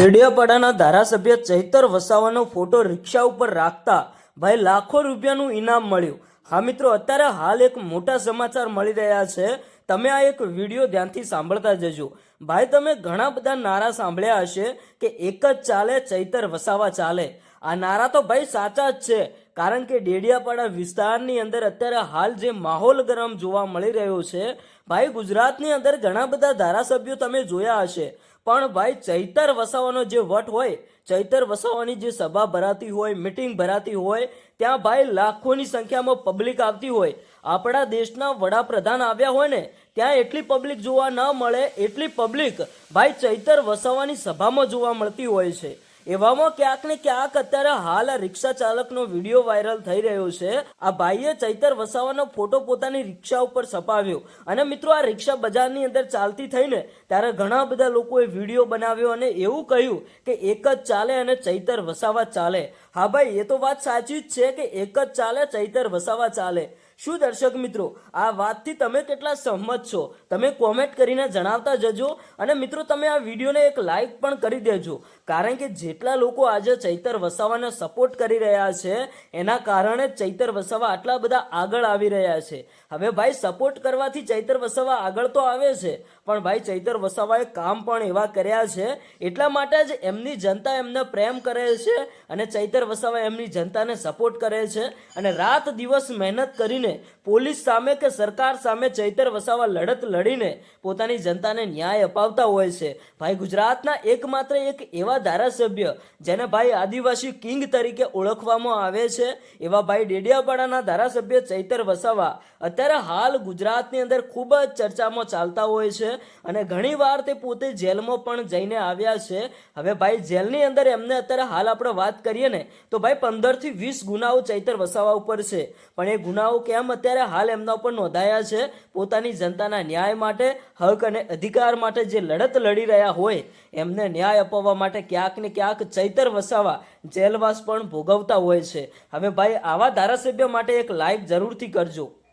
ડેડિયાપાડાના ધારાસભ્ય ચૈતર વસાવાનો ફોટો રિક્ષા ઉપર રાખતા ભાઈ લાખો રૂપિયાનું ઇનામ મળ્યું। હા મિત્રો, અત્યારે હાલ એક મોટા સમાચાર મળી રહ્યા છે। તમે આ એક વિડીયો ધ્યાનથી સાંભળતા જજો। ભાઈ, તમે ઘણા બધા નારા સાંભળ્યા હશે કે એક જ ચાલે ચૈતર વસાવા ચાલે। આ નારા તો ભાઈ સાચા જ છે, કારણ કે ડેડિયાપાડા વિસ્તારની અંદર અત્યારે હાલ જે માહોલ ગરમ જોવા મળી રહ્યો છે ભાઈ, ગુજરાતની અંદર ઘણા બધા ધારાસભ્યો તમે જોયા હશે, પણ ભાઈ ચૈતર વસાવાનો જે વટ હોય, ચૈતર વસાવાની જે સભા ભરાતી હોય, મીટિંગ ભરાતી હોય, ત્યાં ભાઈ લાખોની સંખ્યામાં પબ્લિક આવતી હોય। આપણા દેશના વડાપ્રધાન આવ્યા હોય ને, ત્યાં એટલી પબ્લિક જોવા ન મળે એટલી પબ્લિક ભાઈ ચૈતર વસાવાની સભામાં જોવા મળતી હોય છે। એવામાં ક્યાંક ને ક્યાંક અત્યારે હાલ આ રિક્ષા ચાલકનો વિડીયો વાયરલ થઈ રહ્યો છે। આ ભાઈએ ચૈતર વસાવાનો ફોટો પોતાની રિક્ષા ઉપર છપાવ્યો અને મિત્રો, આ રિક્ષા બજારની અંદર ચાલતી થઈને ત્યારે ઘણા બધા લોકોએ વિડીયો બનાવ્યો અને એવું કહ્યું કે એક જ ચાલે અને ચૈતર વસાવા ચાલે। હા ભાઈ, એ તો વાત સાચી જ છે કે એક જ ચાલે ચૈતર વસાવા ચાલે। શું દર્શક મિત્રો, આ વાતથી તમે કેટલા સહમત છો? તમે કોમેન્ટ કરીને જણાવતા જજો અને મિત્રો, તમે આ વિડીયોને એક લાઈક પણ કરી દેજો, કારણ કે જેટલા લોકો આજે ચૈતર વસાવાને સપોર્ટ કરી રહ્યા છે એના કારણે ચૈતર વસાવા આટલા બધા આગળ આવી રહ્યા છે। હવે ભાઈ, સપોર્ટ કરવાથી ચૈતર વસાવા આગળ તો આવે છે, પણ ભાઈ ચૈતર વસાવાએ કામ પણ એવા કર્યા છે, એટલા માટે જ એમની જનતા એમને પ્રેમ કરે છે અને ચૈતર વસાવા એમની જનતાને સપોર્ટ કરે છે અને રાત દિવસ મહેનત કરીને પોલીસ સામે કે સરકાર સામે ચૈતર વસાવા લડત લડીને પોતાની જનતાને ન્યાય અપાવતા હોય છે। ભાઈ, ગુજરાતના એકમાત્ર એક એવા ધારાસભ્ય જેને ભાઈ આદિવાસી કિંગ તરીકે ઓળખવામાં આવે છે, એવા ભાઈ ડેડિયાપાડાના ધારાસભ્ય ચૈતર વસાવા અત્યારે હાલ ગુજરાતની અંદર ખૂબ જ ચર્ચામાં ચાલતા હોય છે અને ઘણીવાર તે પોતે જેલમાં પણ જઈને આવ્યા છે। હવે ભાઈ, જેલની અંદર એમને અત્યારે હાલ આપણે વાત કરીએ ને તો ભાઈ 15 થી 20 ગુનાઓ ચૈતર વસાવા ઉપર છે, પણ એ ગુનાઓ કેમ અત્યારે હાલ એમના ઉપર નોંધાયા છે? પોતાની જનતાના ન્યાય માટે, હક અને અધિકાર માટે જે લડત લડી રહ્યા હોય એમને ન્યાય અપાવવા માટે ક્યાંક ને ક્યાંક ચૈતર વસાવા જેલવાસ પણ ભોગવતા હોય છે। હવે ભાઈ, આવા ધારાસભ્ય માટે એક લાઈક જરૂરથી કરજો।